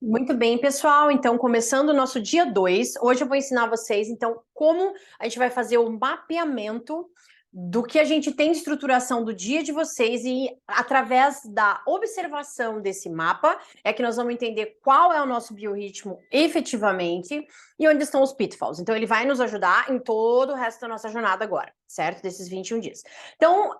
Muito bem, pessoal. Então, começando o nosso dia 2, hoje eu vou ensinar vocês, então, como a gente vai fazer o mapeamento do que a gente tem de estruturação do dia de vocês e, através da observação desse mapa, é que nós vamos entender qual é o nosso biorritmo efetivamente e onde estão os pitfalls. Então, ele vai nos ajudar em todo o resto da nossa jornada agora, certo? Desses 21 dias. Então,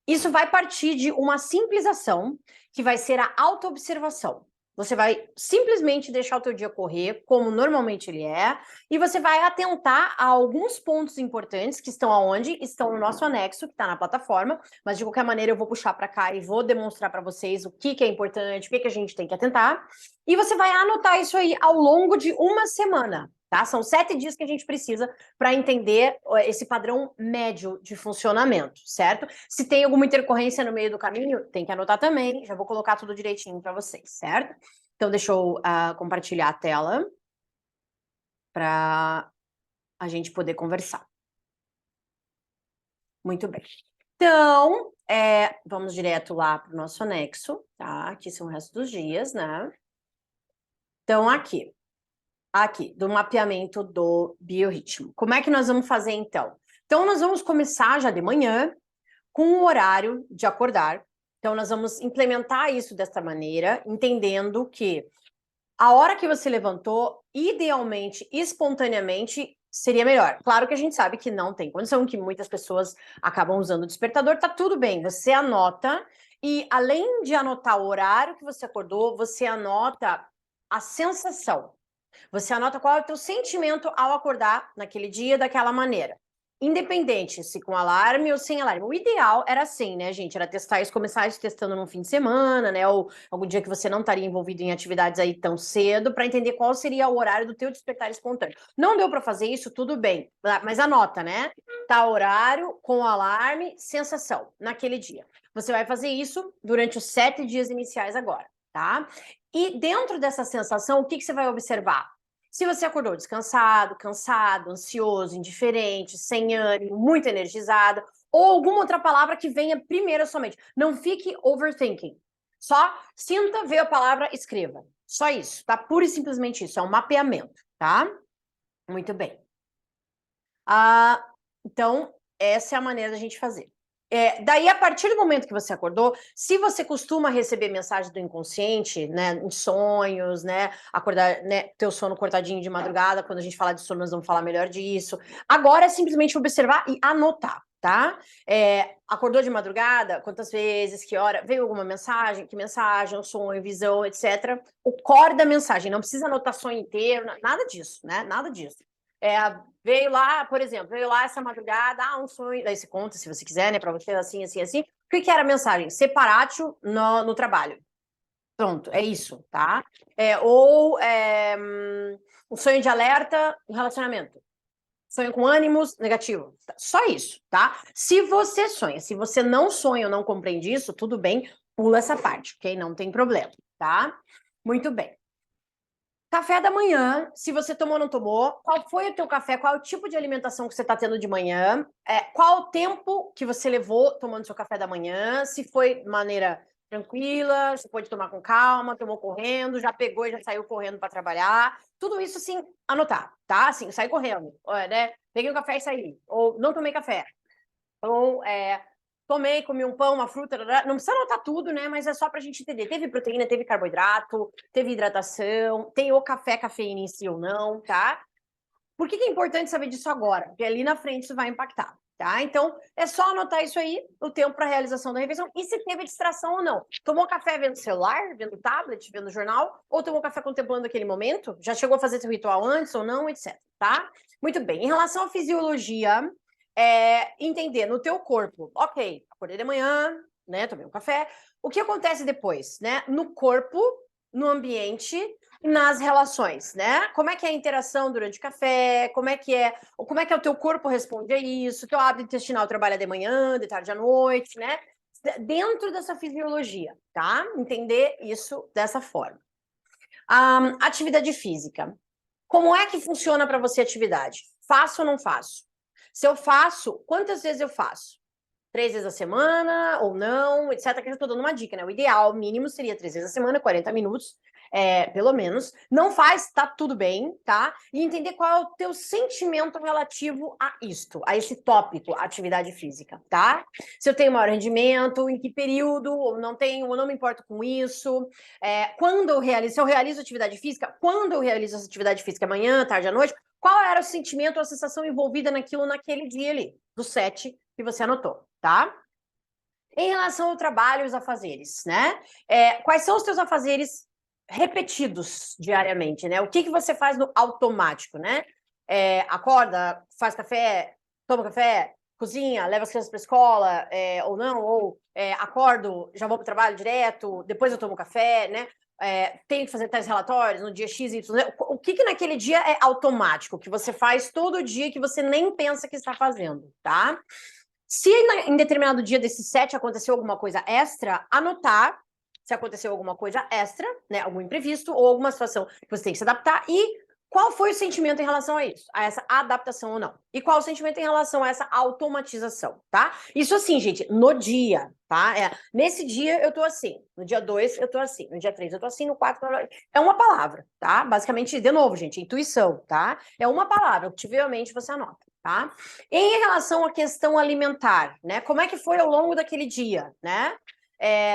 isso vai partir de uma simples ação, que vai ser a autoobservação. Você vai simplesmente deixar o teu dia correr, como normalmente ele é, e você vai atentar a alguns pontos importantes que estão aonde? Estão no nosso anexo, que está na plataforma, mas de qualquer maneira eu vou puxar para cá e vou demonstrar para vocês o que é importante, o que a gente tem que atentar, e você vai anotar isso aí ao longo de uma semana, tá? São 7 dias que a gente precisa para entender esse padrão médio de funcionamento, certo? Se tem alguma intercorrência no meio do caminho, tem que anotar também, já vou colocar tudo direitinho para vocês, certo? Então, deixa eu compartilhar a tela para a gente poder conversar. Muito bem. Então, vamos direto lá para o nosso anexo, tá? Aqui são o resto dos dias, né? Então, aqui, do mapeamento do biorritmo. Como é que nós vamos fazer, então? Então, nós vamos começar já de manhã com o horário de acordar. Então, nós vamos implementar isso dessa maneira, entendendo que a hora que você levantou, idealmente, espontaneamente, seria melhor. Claro que a gente sabe que não tem condição, que muitas pessoas acabam usando o despertador, tá tudo bem, você anota, e além de anotar o horário que você acordou, você anota a sensação. Você anota qual é o teu sentimento ao acordar naquele dia daquela maneira. Independente se com alarme ou sem alarme. O ideal era assim, né, gente? Era testar isso, começar isso testando no fim de semana, né? Ou algum dia que você não estaria envolvido em atividades aí tão cedo, para entender qual seria o horário do teu despertar espontâneo. Não deu para fazer isso, tudo bem. Mas anota, né? Tá horário, com alarme, sensação, naquele dia. Você vai fazer isso durante os 7 dias iniciais agora, tá? E dentro dessa sensação, o que você vai observar? Se você acordou descansado, cansado, ansioso, indiferente, sem ânimo, muito energizado, ou alguma outra palavra que venha primeiro à sua mente. Não fique overthinking. Só sinta, vê a palavra, escreva. Só isso, tá? Pura e simplesmente isso. É um mapeamento, tá? Muito bem. Então, essa é a maneira da gente fazer. Daí, a partir do momento que você acordou, se você costuma receber mensagem do inconsciente, né, em sonhos, né, acordar, né, ter o sono cortadinho de madrugada, quando a gente falar de sono, nós vamos falar melhor disso. Agora é simplesmente observar e anotar, tá? Acordou de madrugada, quantas vezes, que hora, veio alguma mensagem, que mensagem, um sonho, visão, etc. O core da mensagem, não precisa anotar sonho inteiro, nada disso, né, nada disso. Veio lá, por exemplo, veio lá essa madrugada, um sonho, daí você conta, se você quiser, né, pra você, assim, assim, assim. O que era a mensagem? Separatio no trabalho. Pronto, é isso, tá? Um sonho de alerta no relacionamento. Sonho com ânimos negativo. Só isso, tá? Se você sonha, se você não sonha ou não compreende isso, tudo bem, pula essa parte, ok? Não tem problema, tá? Muito bem. Café da manhã, se você tomou ou não tomou, qual foi o teu café, qual é o tipo de alimentação que você está tendo de manhã, qual o tempo que você levou tomando seu café da manhã, se foi de maneira tranquila, se pode tomar com calma, tomou correndo, já pegou e já saiu correndo para trabalhar, tudo isso, assim, anotar, tá? Assim, sair correndo, né? Peguei o café e saí, ou não tomei café, ou tomei, comi um pão, uma fruta, não precisa anotar tudo, né? Mas é só pra gente entender. Teve proteína, teve carboidrato, teve hidratação, tem o café, cafeína em si ou não, tá? Por que é importante saber disso agora? Porque ali na frente isso vai impactar, tá? Então, é só anotar isso aí, o tempo para realização da refeição, e se teve distração ou não. Tomou café vendo celular, vendo tablet, vendo jornal, ou tomou café contemplando aquele momento? Já chegou a fazer seu ritual antes ou não, etc, tá? Muito bem. Em relação à fisiologia, entender no teu corpo, ok, acordei de manhã, né, tomei um café, o que acontece depois, né, no corpo, no ambiente, nas relações, né, como é que é a interação durante o café, como é que é o teu corpo responde a isso, teu hábito intestinal trabalha de manhã, de tarde à noite, né, dentro dessa fisiologia, tá, entender isso dessa forma. Atividade física, como é que funciona para você a atividade? Faço ou não faço? Se eu faço, quantas vezes eu faço? 3 vezes a semana, ou não, etc. Que eu estou dando uma dica, né? O ideal, mínimo, seria 3 vezes a semana, 40 minutos, pelo menos. Não faz, tá tudo bem, tá? E entender qual é o teu sentimento relativo a isto, a esse tópico, atividade física, tá? Se eu tenho maior rendimento, em que período, ou não tenho, ou não me importo com isso. Quando eu realizo, se eu realizo atividade física, quando eu realizo essa atividade física, amanhã, tarde, à noite, qual era o sentimento ou a sensação envolvida naquilo naquele dia ali, do 7 que você anotou, tá? Em relação ao trabalho e os afazeres, né? Quais são os teus afazeres repetidos diariamente, né? O que você faz no automático, né? Acorda, faz café, toma café, cozinha, leva as crianças para a escola, ou não, ou acordo, já vou para o trabalho direto, depois eu tomo café, né? Tenho que fazer tais relatórios no dia X, Y, o que naquele dia é automático, que você faz todo dia, que você nem pensa que está fazendo, tá? Se em determinado dia desses 7 aconteceu alguma coisa extra, anotar se aconteceu alguma coisa extra, né, algum imprevisto ou alguma situação que você tem que se adaptar e qual foi o sentimento em relação a isso, a essa adaptação ou não. E qual o sentimento em relação a essa automatização, tá? Isso assim, gente, no dia, tá? Nesse dia eu tô assim, no dia 2 eu tô assim, no dia 3 eu tô assim, no 4 é uma palavra, tá? Basicamente, de novo, gente, intuição, tá? É uma palavra, ativamente você anota. Tá? Em relação à questão alimentar, né? Como é que foi ao longo daquele dia, né?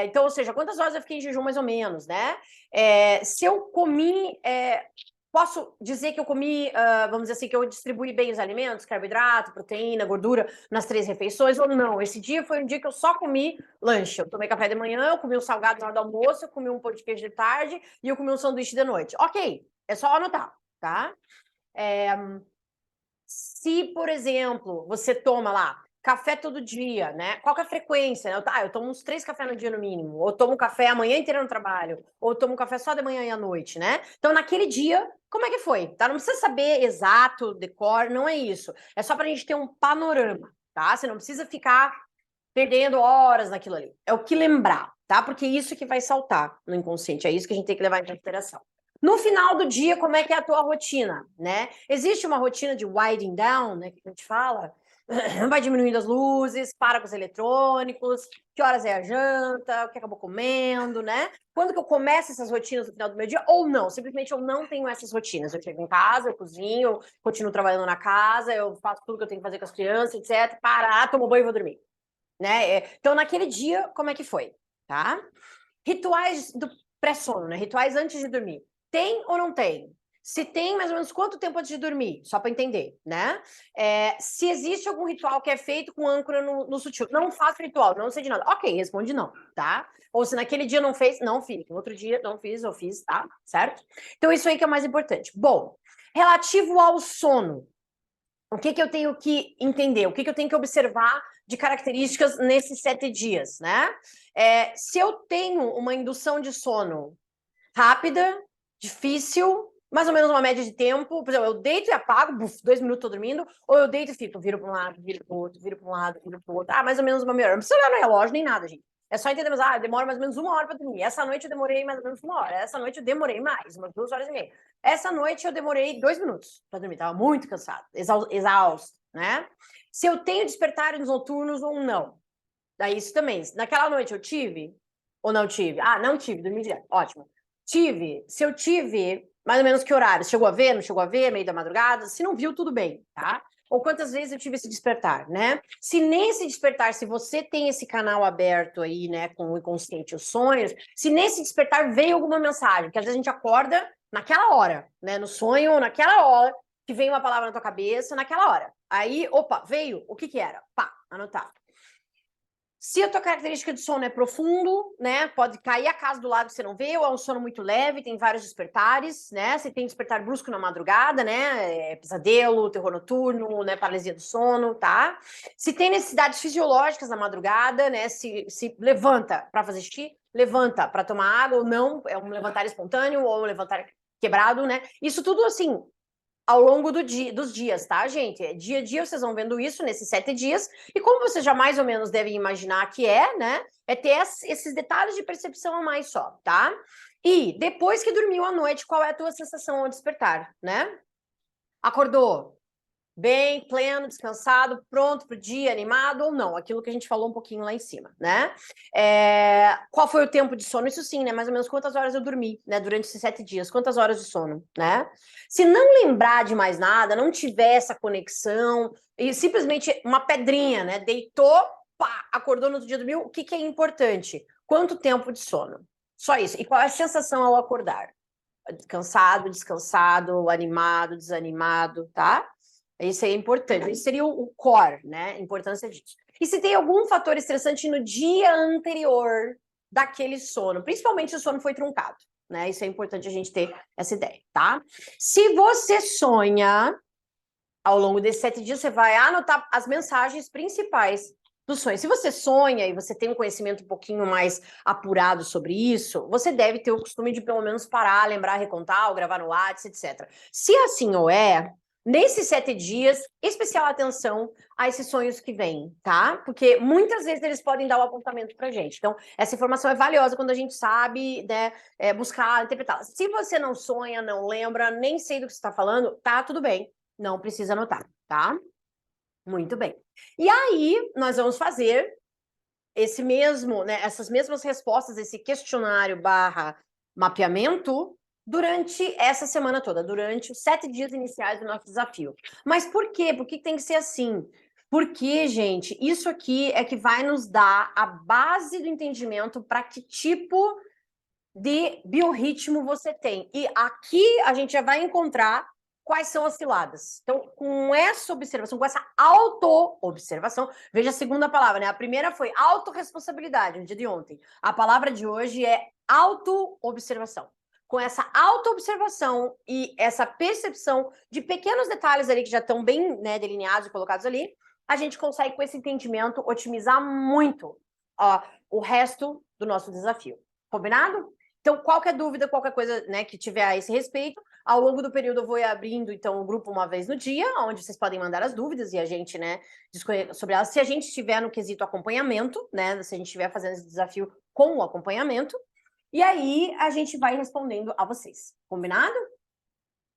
Então, ou seja, quantas horas eu fiquei em jejum mais ou menos, né? Se eu comi, posso dizer que eu comi, vamos dizer assim, que eu distribuí bem os alimentos, carboidrato, proteína, gordura, nas 3 refeições, ou não? Esse dia foi um dia que eu só comi lanche. Eu tomei café de manhã, eu comi um salgado na hora do almoço, eu comi um pão de queijo de tarde e eu comi um sanduíche de noite. Ok, é só anotar, tá? Se, por exemplo, você toma lá café todo dia, né? Qual que é a frequência? Né? Eu tomo uns 3 cafés no dia no mínimo, ou tomo café a manhã inteira no trabalho, ou tomo café só de manhã e à noite, né? Então, naquele dia, como é que foi? Tá? Não precisa saber exato, decor, não é isso. É só pra gente ter um panorama, tá? Você não precisa ficar perdendo horas naquilo ali. É o que lembrar, tá? Porque é isso que vai saltar no inconsciente, é isso que a gente tem que levar em consideração. No final do dia, como é que é a tua rotina, né? Existe uma rotina de winding down, né, que a gente fala? Vai diminuindo as luzes, para com os eletrônicos, que horas é a janta, o que acabou comendo, né? Quando que eu começo essas rotinas no final do meu dia? Ou não, simplesmente eu não tenho essas rotinas. Eu chego em casa, eu cozinho, eu continuo trabalhando na casa, eu faço tudo que eu tenho que fazer com as crianças, etc. Parar, tomo banho e vou dormir. Né? Então, naquele dia, como é que foi? Tá? Rituais do pré-sono, né? Rituais antes de dormir. Tem ou não tem? Se tem, mais ou menos quanto tempo antes de dormir? Só para entender, né? Se existe algum ritual que é feito com âncora no sutil. Não faço ritual, não sei de nada. Ok, responde não, tá? Ou se naquele dia não fez, não fiz. No outro dia não fiz, eu fiz, tá? Certo? Então, isso aí que é o mais importante. Bom, relativo ao sono. O que eu tenho que entender? O que eu tenho que observar de características nesses 7 dias, né? Se eu tenho uma indução de sono rápida, difícil, mais ou menos uma média de tempo, por exemplo, eu deito e apago, 2 minutos tô dormindo, ou eu deito e fico, viro para um lado, viro para o outro, viro para um lado, viro para o outro. Mais ou menos uma meia hora. Não precisa olhar no relógio nem nada, gente. É só entender, mas demora mais ou menos 1 hora para dormir. Essa noite eu demorei mais ou menos 1 hora. Essa noite eu demorei mais, umas 2 horas e meia. Essa noite eu demorei 2 minutos para dormir. Tava muito cansado, exausto, né? Se eu tenho despertares noturnos ou não. Daí isso também. Naquela noite eu tive ou não tive? Não tive, dormi direto. Ótimo. Tive. Se eu tive, mais ou menos que horário? Chegou a ver, não chegou a ver, meio da madrugada? Se não viu, tudo bem, tá? Ou quantas vezes eu tive esse despertar, né? Se nesse despertar, se você tem esse canal aberto aí, né, com o inconsciente, os sonhos, se nesse despertar veio alguma mensagem, que às vezes a gente acorda naquela hora, né, no sonho, naquela hora, que vem uma palavra na tua cabeça, naquela hora. Aí, opa, veio, o que era? Pá, anotar. Se a tua característica de sono é profundo, né, pode cair a casa do lado que você não vê, ou é um sono muito leve, tem vários despertares, né, você tem despertar brusco na madrugada, né, pesadelo, terror noturno, né, paralisia do sono, tá? Se tem necessidades fisiológicas na madrugada, né, se levanta para fazer xixi, levanta para tomar água ou não, é um levantar espontâneo ou um levantar quebrado, né, isso tudo, assim, ao longo dos dias, tá, gente? Dia a dia vocês vão vendo isso nesses 7 dias. E como vocês já mais ou menos devem imaginar que né? É ter esses detalhes de percepção a mais só, tá? E depois que dormiu à noite, qual é a tua sensação ao despertar, né? Acordou. bem, pleno, descansado, pronto para o dia, animado ou não? Aquilo que a gente falou um pouquinho lá em cima, né? Qual foi o tempo de sono? Isso sim, né? Mais ou menos quantas horas eu dormi, né? Durante esses 7 dias, quantas horas de sono, né? Se não lembrar de mais nada, não tiver essa conexão, e simplesmente uma pedrinha, né? Deitou, pá, acordou no outro dia, dormiu, o que que é importante? Quanto tempo de sono? Só isso. E qual é a sensação ao acordar? Cansado, descansado, animado, desanimado, tá? Isso é importante. Esse seria o core, né? A importância disso. E se tem algum fator estressante no dia anterior daquele sono, principalmente se o sono foi truncado, né? Isso é importante a gente ter essa ideia, tá? Se você sonha, ao longo desses 7 dias, você vai anotar as mensagens principais do sonho. Se você sonha e você tem um conhecimento um pouquinho mais apurado sobre isso, você deve ter o costume de pelo menos parar, lembrar, recontar, ou gravar no WhatsApp, etc. Se assim ou nesses 7 dias, especial atenção a esses sonhos que vêm, tá? Porque muitas vezes eles podem dar o apontamento pra gente. Então, essa informação é valiosa quando a gente sabe, né, buscar, interpretar. Se você não sonha, não lembra, nem sei do que você está falando, tá tudo bem. Não precisa anotar, tá? Muito bem. E aí, nós vamos fazer esse mesmo, né, essas mesmas respostas, esse questionário barra mapeamento, durante essa semana toda, durante os 7 dias iniciais do nosso desafio. Mas por quê? Por que tem que ser assim? Porque, gente, isso aqui é que vai nos dar a base do entendimento para que tipo de biorritmo você tem. E aqui a gente já vai encontrar quais são as ciladas. Então, com essa observação, com essa auto-observação, veja a segunda palavra, né? A primeira foi autorresponsabilidade, no dia de ontem. A palavra de hoje é auto-observação. Com essa auto-observação e essa percepção de pequenos detalhes ali que já estão bem, né, delineados e colocados ali, a gente consegue, com esse entendimento, otimizar muito o resto do nosso desafio. Combinado? Então, qualquer dúvida, qualquer coisa, né, que tiver a esse respeito, ao longo do período eu vou abrindo, então, o grupo uma vez no dia, onde vocês podem mandar as dúvidas e a gente, né, discorrer sobre elas. Se a gente estiver no quesito acompanhamento, né, se a gente estiver fazendo esse desafio com o acompanhamento, e aí a gente vai respondendo a vocês. Combinado?